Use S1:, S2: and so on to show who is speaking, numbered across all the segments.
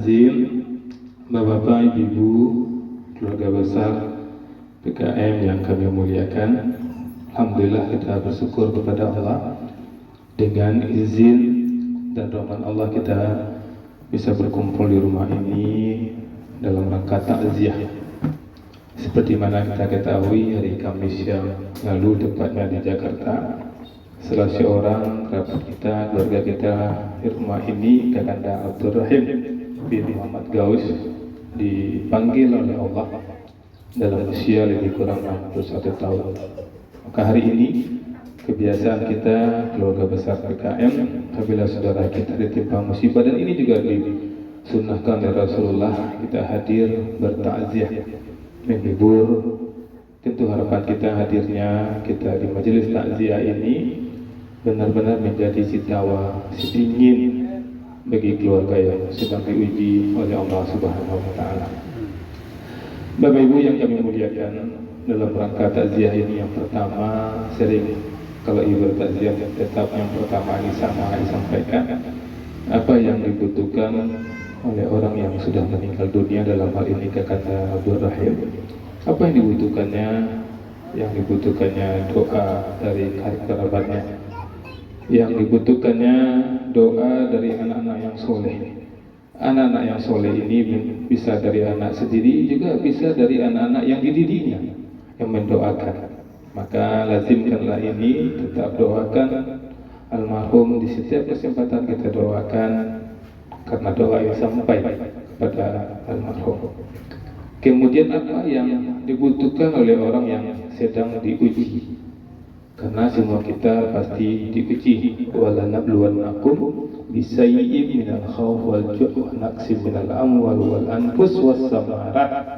S1: Azim, Bapak-bapak, Ibu, keluarga besar PKM yang kami muliakan. Alhamdulillah kita bersyukur kepada Allah, dengan izin dan rahmat Allah kita bisa berkumpul di rumah ini dalam rangka takziah. Seperti mana kita ketahui, hari Kamis yang lalu tepatnya di Jakarta, salah seorang kerabat kita, keluarga kita di rumah ini, Kakanda Abdul Rahim bin Muhammad Gaus, dipanggil oleh Allah dalam usia lebih kurang 61 tahun. Maka hari ini kebiasaan kita keluarga besar PKM, apabila saudara kita ditimpa musibah, dan ini juga disunnahkan oleh Rasulullah, kita hadir bertakziah, menghibur. Tentu harapan kita hadirnya kita di majelis takziah ini benar-benar menjadi sitawa, sedingin bagi keluarga yang sedang diuji oleh Allah Subhanahu wa Ta'ala. Bapak Ibu yang kami muliakan, dalam rangka takziah ini yang pertama, sering kalau ibu bertakziah tetap yang pertama ini sama disampaikan apa yang dibutuhkan oleh orang yang sudah meninggal dunia, dalam hal ini Kakanda Abdul Rahim. Apa yang dibutuhkannya? Yang dibutuhkannya doa dari kerabatnya, yang dibutuhkannya doa dari anak-anak yang soleh. Anak-anak yang soleh ini bisa dari anak sendiri, juga bisa dari anak-anak yang dididiknya, yang mendoakan. Maka lazimkanlah ini, tetap doakan almarhum di setiap kesempatan, kita doakan, karena doa yang sampai kepada almarhum. Kemudian apa yang dibutuhkan oleh orang yang sedang diuji? Karena semua kita pasti diuji. Walanabluwannakum bisayyi'in minal khawf wal ju' wa naqsin minal amwal wal anfus was samarat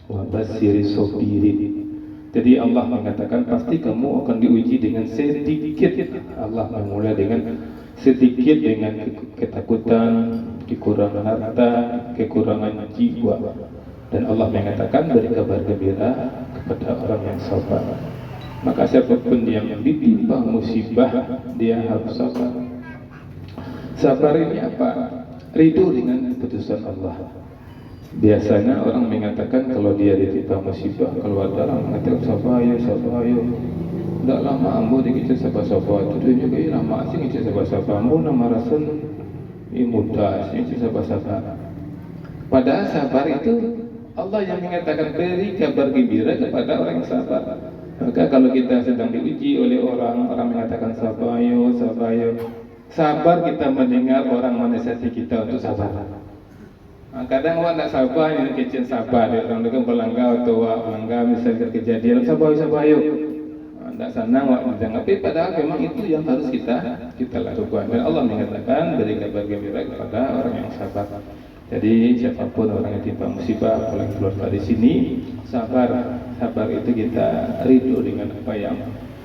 S1: wa basyirish sabirin. Jadi Allah mengatakan pasti kamu akan diuji dengan sedikit. Allah memulai dengan sedikit, dengan ketakutan, kekurangan harta, kekurangan jiwa. Dan Allah mengatakan beri kabar gembira kepada orang yang sabar. Maka siapapun yang ditimpa musibah, dia harus sabar. Sabar ini apa? Ridho dengan keputusan Allah. Biasanya orang mengatakan kalau dia ditimpa musibah, kalau ada orang mengatakan sabar ayo. Tidak lama ambo dikit sabar. Itu juga lama asing itu sabar. Ambo nama rasul mudah itu sabar. Padahal sabar itu Allah yang mengatakan beri kabar gembira kepada orang yang sabar. Maka kalau kita sedang diuji oleh orang mengatakan sabar ayo. Sabar kita mendengar orang menasihati kita untuk sabar. Kadang orang tak sabar, yang kecil sabar, orang dengan pelanggar atau pelanggar misalnya kejadian sabar ayo. Tak senang awak mendengar, tapi padahal memang itu yang harus kita lakukan. Dan Allah mengatakan beri kabar gembira kepada orang yang sabar. Jadi siapapun orang yang timpa musibah, apalagi keluarga di sini, sabar itu kita ridho dengan apa yang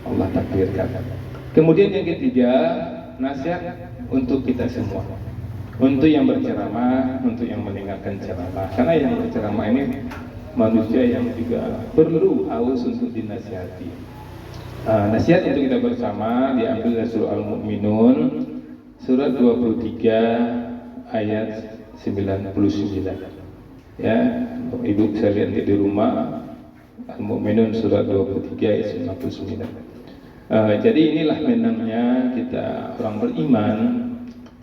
S1: Allah takdirkan. Kemudian yang ketiga, nasihat untuk kita semua, untuk yang berceramah, untuk yang mendengarkan ceramah. Karena yang berceramah ini manusia yang juga perlu haus untuk dinasihati. Nasihat untuk kita bersama diambil dari surah Al-Mu'minun, surat 23 ayat 99. Ya, ibu bisa lihat di rumah, Al-Mu'minun surat 23 ayat 99. Jadi inilah menangnya kita orang beriman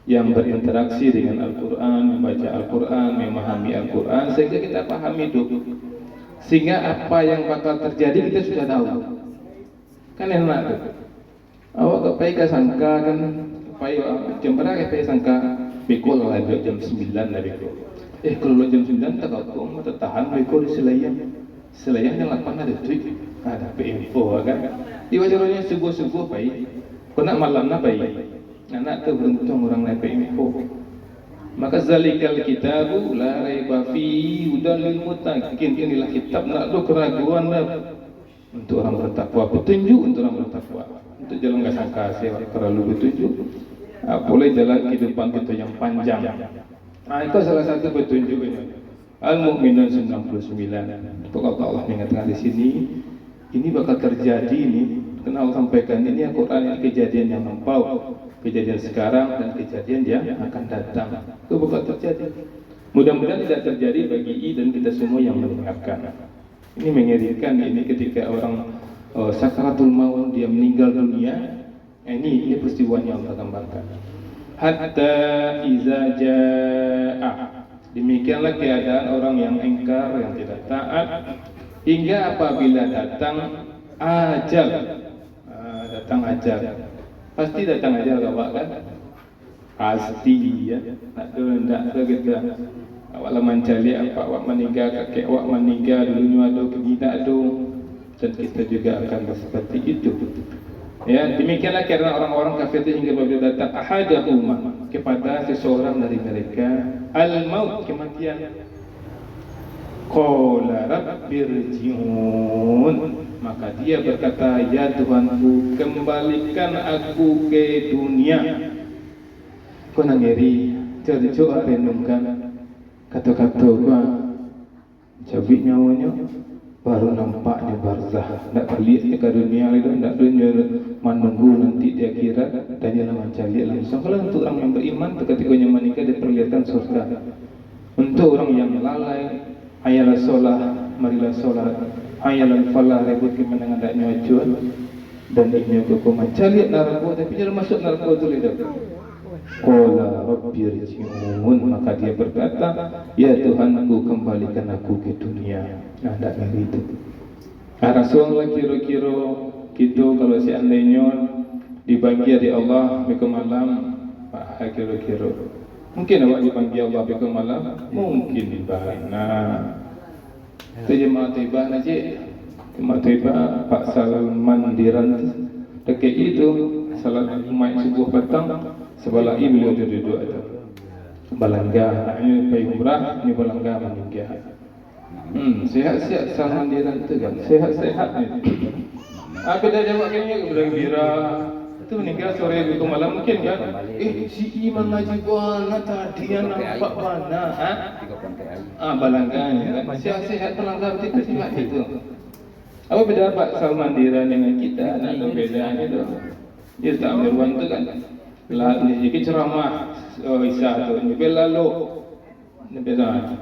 S1: yang berinteraksi dengan Al-Quran, membaca Al-Quran, memahami Al-Quran, sehingga kita paham hidup, sehingga apa yang bakal terjadi kita sudah tahu. Kan enak tuh. Awak kepai sangka kan, kepai jam berapa kepai sangka beko lah jam 9 lah beko. Kalau jam 9 tak kau tertahan beko di Selayang yang 8 ada tuh, ada info kan. Di wajarnya subuh pai, kena malam na pai. Anak tu beruntung orang naik info. Maka zalikal kitabu la raiba fi hudal lil muttaqin. Inilah kitab nak do keraguan untuk orang bertakwa, petunjuk untuk orang bertakwa. Untuk jalan enggak sangka saya perlu petunjuk. Boleh jalan kehidupan kita yang panjang. Itu salah satu petunjuk ini. Al-Mu'minun 99. Pokoknya Allah mengatakan di sini, ini bakal terjadi ini. Karena Allah sampaikan ini Al-Quran, ini kejadian yang lampau, kejadian sekarang dan kejadian yang akan datang. Itu bakal terjadi. Mudah-mudahan tidak terjadi bagi I dan kita semua yang mendengarkan. Ini mengerikan ini ketika orang sakaratul maut, dia meninggal dunia. Ini peristiwa yang Allah gambarkan. Hatta iza jaa, demikianlah keadaan orang yang ingkar, yang tidak taat, hingga apabila datang ajal. Datang ajal, pasti datang ajal awak kan? Pasti ya. Tak ada kita. Awak lah mencari apa awak meninggal, kakek awak meninggal, dulunya ada kita ada, dan kita juga akan seperti itu. Ya, demikianlah karena orang-orang kafir itu hingga apabila datang ahadahuma, kepada seseorang dari mereka al-maut, kematian, qala rabbirji'un, maka dia berkata, ya Tuhanku, kembalikan aku ke dunia. Kau nangeri, coba renungkan kata-kata gua, cabik nyawanya, baru nampaknya barzah, tak balik ke dunia itu, tak dunia menunggu nanti di akhirat, dan dia mencari langsung. Kalau untuk orang yang beriman, ketika dia menikah diperlihatkan surga. Untuk orang yang lalai, ayalah solah, marilah solat, ayalah falah, rebut kemenangan tak nyuacuan, dan ini aku mencari neraka, tapi dia masuk neraka itu lihat. Qala rabbirji'un, maka dia berkata, ya Tuhanku, kembalikan aku ke dunia. Ada itu. Rasulullah kira-kira gitu, kalau seandainya dibagi dari Allah ke malam, kira-kira mungkin awak dibagi Allah ke malam, mungkin bana. Jemaah Taibah aja, jemaah Taibah Pak Salman Diran dekat itu salat Jumat subuh petang. Sebelah ini beliau duduk itu balangga, ini pergi umrah, ini balangga meninggal. Sehat-sehat Salman Diran itu kan, sehat-sehat ni. Aku dah jawab kini gembira itu meninggal sore itu malam mungkin kan? Si Iman Najibuana tadi yang nampak mana? Balangga ni kan, sehat-sehat balangga betul sehat itu. Apa beda Pak Salman Diran dengan kita? Ada beda itu. Dia tak berwan tu kan? Lah ni jadi ceramah Isa tu ni lalu ni beza.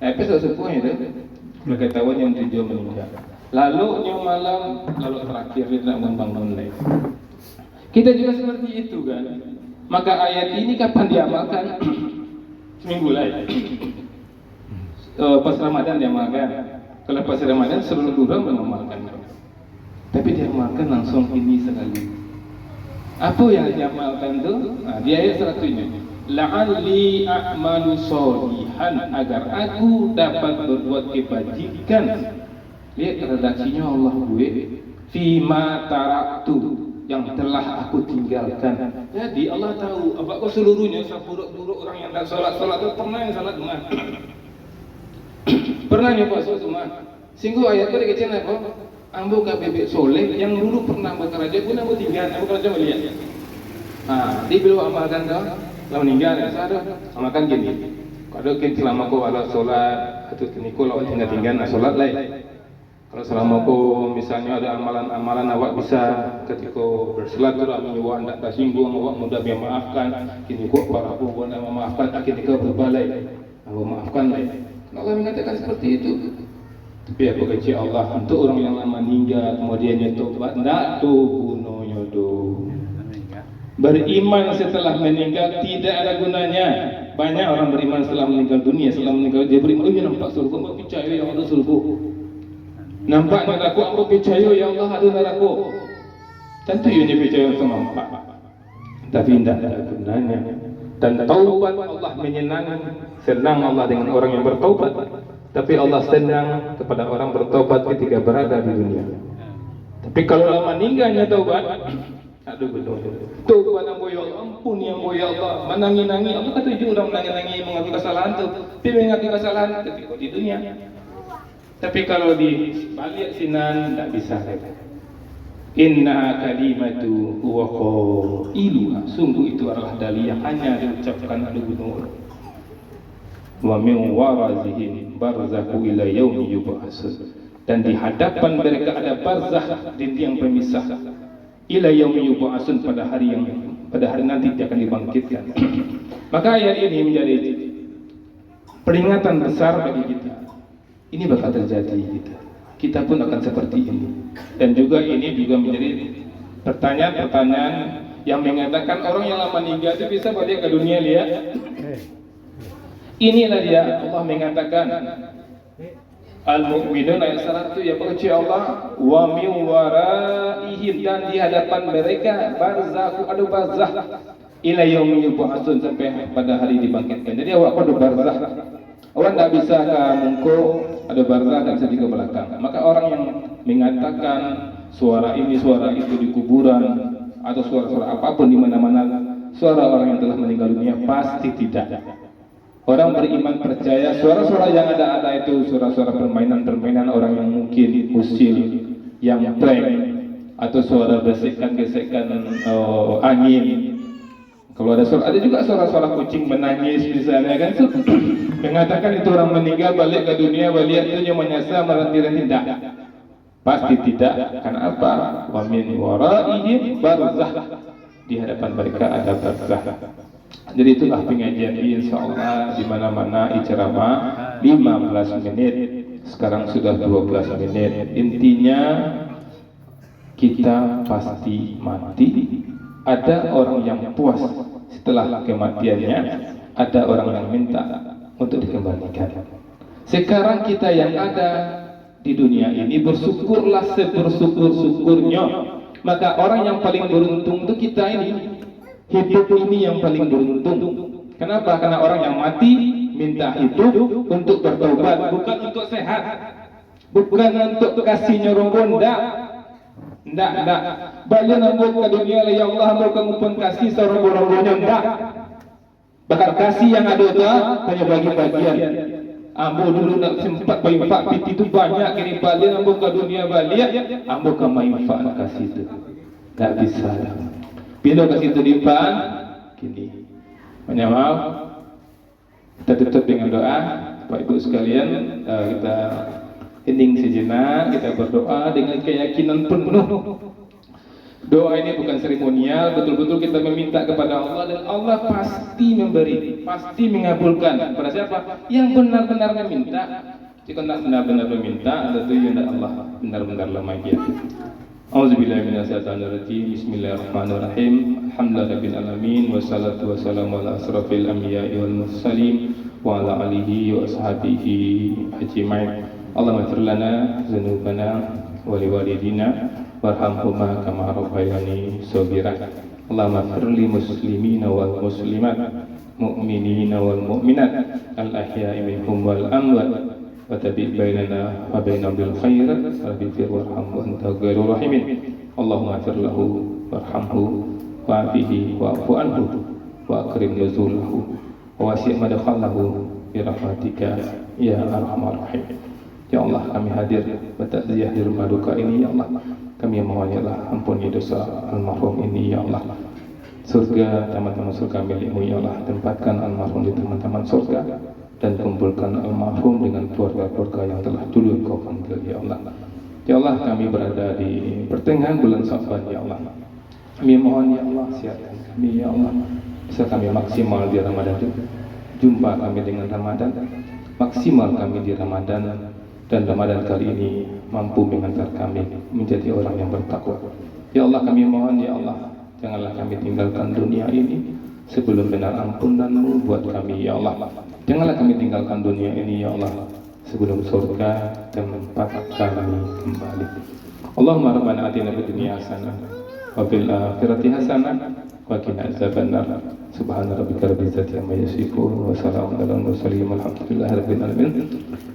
S1: Episod sepunya tu berkaitan yang tujuh meninggal. Lalu yang malam lalu terakhir dia nak membangun lagi. Kita juga seperti itu kan. Maka ayat ini kapan diamalkan? Seminggu lagi. Pas Ramadan diamalkan. Kalau pas Ramadan seluruh bulan mengamalkan. Tapi diamalkan langsung ini sekali. Apa yang diamalkan tu? Di ayat 100 ini. La'alli a'malu sholihan, agar aku dapat berbuat kebajikan. Lihat redaksinya Allah buat. Fima taraktu, yang telah aku tinggalkan. Jadi Allah tahu apa seluruhnya. Buruk-buruk orang yang tak solat tu pernah yang salat rumah. Pernah yang puasa rumah. Sehingga ayat tu dikecil apa? Ambo bebek soleh yang dulu pernah bekerja pun ambo tinggal, ambo kerja melihat. Dia belum amalkan dah, lalu meninggal ya sadar. Amalkan gini. Kalau kita selama kau ada solat atau kiniku lawan tinggal solat lain. Kalau selama kau misalnya ada amalan-amalan awak bisa ketika bersolat tu awak menyuak tak tersinggung, awak mudah memaafkan. Kiniku para pun memaafkan, ketika berbalai, awak maafkan lain. Allah mengatakan seperti itu. Tapi aku kecil Allah untuk orang yang lama meninggal kemudian dia tobat, tak tu gunanya tu. Beriman setelah meninggal tidak ada gunanya. Banyak orang beriman setelah meninggal dunia, setelah meninggal dia beriman, dia nampak surga, aku percaya yang ada surga. Nampak neraka, aku percaya ya Allah ada neraka. Tentu dia percaya sama nampak. Tapi tidak ada gunanya. Dan taubat Allah menyenangkan, senang Allah dengan orang yang bertaubat. Tapi Allah senang kepada orang bertobat ketika berada di dunia. Tapi kalau lama meninggalnya taubat, aduh betul. Taubat yang boya Allah, ampun yang boya Allah, menangi-nangi. Apa kata itu orang menangi-nangi mengakui kesalahan tu? Tapi mengakui kesalahan ketika di dunia. Tapi kalau di balik sinan tak bisa. Inna kalimatu huwa qailuha. Sungguh itu adalah dalil yang hanya diucapkan oleh gunung. Wa min warazihim barzakhu ila yaumi yub'atsun, dan di hadapan mereka ada barzakh, dinding pemisah, ila yaumi yub'atsun, pada hari nanti dia akan dibangkitkan. Maka ayat ini menjadi peringatan besar bagi kita. Ini bakal terjadi gitu. Kita pun akan seperti ini. Dan juga ini juga menjadi pertanyaan-pertanyaan yang mengatakan orang yang lama meninggal itu bisa balik ke dunia lihat. Inilah dia Allah mengatakan Al-Mu'minun ayat 100 ya berkata Allah wa min waraihim, dan di hadapan mereka barzakh, ada barzakh ila yaumil yub'atsun, sampai pada hari dibangkitkan. Jadi awak kudu barzakh. Awak tidak bisa ke mungko ada barzakh dan sedih ke belakang. Maka orang yang mengatakan suara ini suara itu di kuburan atau suara-suara apapun di mana-mana suara orang yang telah meninggal dunia, pasti tidak. Orang beriman percaya suara-suara yang ada itu suara-suara permainan-permainan orang yang mungkin usil, yang prank, atau suara gesekan-gesekan angin. Kalau ada suara, ada juga suara-suara kucing menangis misalnya kan, mengatakan itu orang meninggal balik ke dunia, balik itu menyasar meranti-ranti, tidak. Pasti tidak. Karena apa? Wa min waraihim barzakh, di hadapan mereka ada barzakh. Jadi itulah pengajian ini, insyaallah di mana-mana ceramah 15 menit. Sekarang sudah 12 menit. Intinya kita pasti mati. Ada orang yang puas setelah kematiannya, ada orang yang minta untuk dikembalikan. Sekarang kita yang ada di dunia ini bersyukurlah sebersyukur-syukurnya. Maka orang yang paling beruntung itu kita ini. Hidup ini yang paling beruntung. Kenapa? Karena orang yang mati minta hidup untuk bertobat, bukan untuk sehat, bukan untuk kasihnya rombong. Ndak. Balik nambut ke dunia, ya Allah, mau kamu pun kasih serombong-rombongnya, ndak. Bahkan kasih yang ada itu hanya bagi-bagian. Ambo dulu nak sempat infak piti itu banyak, kini balik nambut ke dunia balik, ambo kamu infak nak kasih itu. Tak bisa. Bila kasih itu di depan, gini. Banyak maaf. Kita tutup dengan doa, Bapak Ibu sekalian. Kita hening sejenak, kita berdoa dengan keyakinan penuh. Doa ini bukan seremonial, betul-betul kita meminta kepada Allah, dan Allah pasti memberi, pasti mengabulkan. Pada siapa? Yang benar-benar meminta. Jika tidak benar-benar meminta, tentu yang Allah benar-benar lemah dia. Auzubillahi minasyaitonirrajim. Bismillahirrahmanirrahim. Alhamdulillahirabbil alamin, wassalatu wassalamu ala asrofil anbiya'i wal mursalin wa ala alihi wa ashabihi ajma'in. Allahumma ighfir lana dzunubana wa liwalidina warhamhuma kama rabbayani shaghira. Allahumma ighfir lil muslimina wal muslimat, mu'minina wal mu'minat, al ahya'i minhum wal amwat. Watabi bainana wa bainahum bil khair, waghfir warhamhu anta ghairur rahimin. Allahumma ighfir lahu warhamhu wa'afihi wa'fu anhu wa akrim nuzulahu wa wasi' madkhalahu bi rahmatika ya arhamar rahim. Ya Allah, kami hadir bertakziah di rumah duka ini, ya Allah. Kami mohon ya Allah, ampuni dosa almarhum ini, ya Allah. Surga, teman-teman surga milikmu, ya Allah. Tempatkan almarhum di teman-teman surga, dan kumpulkan almarhum dengan keluarga-keluarga yang telah dulu Engkau panggil, ya Allah. Ya Allah, kami berada di pertengahan bulan Sya'ban, ya Allah. Kami mohon ya Allah, siapkan kami ya Allah, bisa kami maksimal di Ramadan itu. Jumpa kami dengan Ramadan, maksimal kami di Ramadan, dan Ramadan kali ini mampu mengantar kami menjadi orang yang bertakwa. Ya Allah, kami mohon ya Allah, janganlah kami tinggalkan dunia ini sebelum benar ampunan-Mu buat kami, ya Allah. Janganlah kami tinggalkan dunia ini, ya Allah, sebelum surga tempat kami kembali. Allahumma rabbana atina fid dunya hasanah wa fil akhirati hasanah wa qina adzabannar. Subhana rabbika rabbil izzati amma yasifun wa salamun alal mursalin walhamdulillahi rabbil alamin.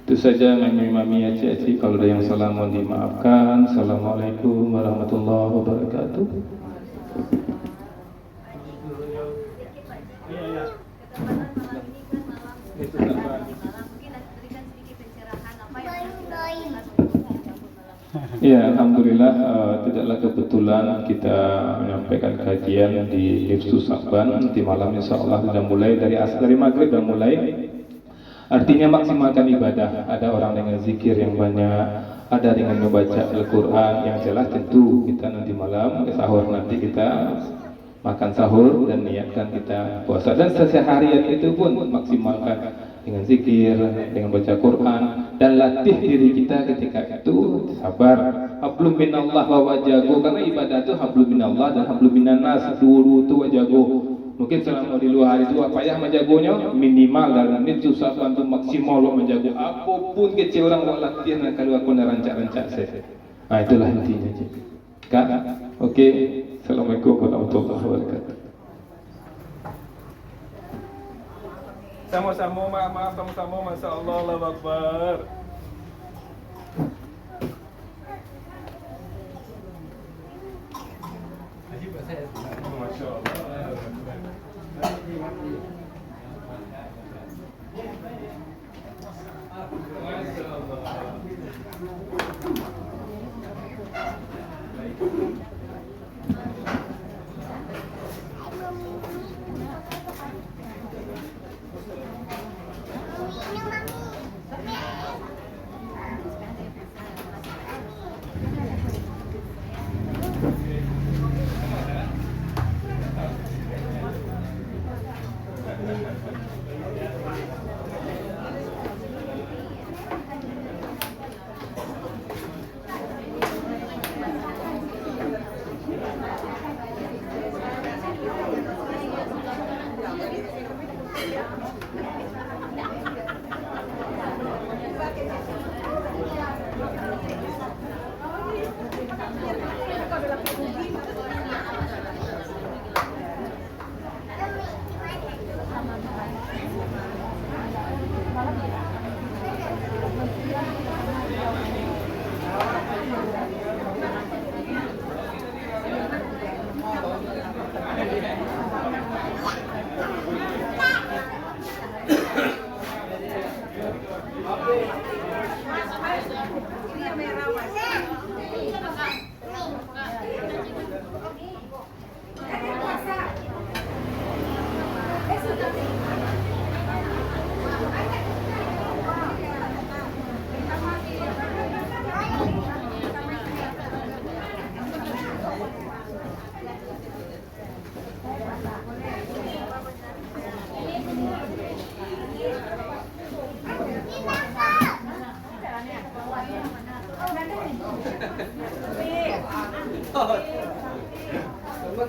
S1: Itu saja mami-mami, aci-aci, kalau ada yang salah mohon dimaafkan. Assalamualaikum warahmatullahi wabarakatuh. Ya, alhamdulillah, tidaklah kebetulan kita menyampaikan kajian di Hifdzus Sya'ban. Nanti malam insyaallah sudah mulai dari maghrib dan mulai. Artinya maksimalkan ibadah. Ada orang dengan zikir yang banyak, ada dengan membaca Al-Quran yang jelas. Tentu kita nanti malam sahur, nanti kita makan sahur dan niatkan kita puasa, dan seharian itu pun maksimalkan dengan zikir, dengan baca Quran, dan latih diri kita ketika itu sabar. Hablum minallah wa wajago, karena ibadah itu hablum minallah dan hablum minannas, dulu itu wajago. Mungkin selama di luar itu apa ya menjagonya minimal, dalam ini susah bantu maksimal lo menjago apapun kecil orang buat latihan kalau aku rancak-rancak saya. Nah itulah intinya. Kak, oke. Assalamualaikum warahmatullahi wabarakatuh.
S2: Sama-sama, maaf, sama-sama, Masya Allah, Allahu Akbar. Masya Allah.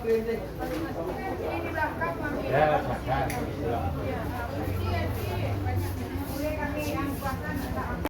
S3: Ini di belakang.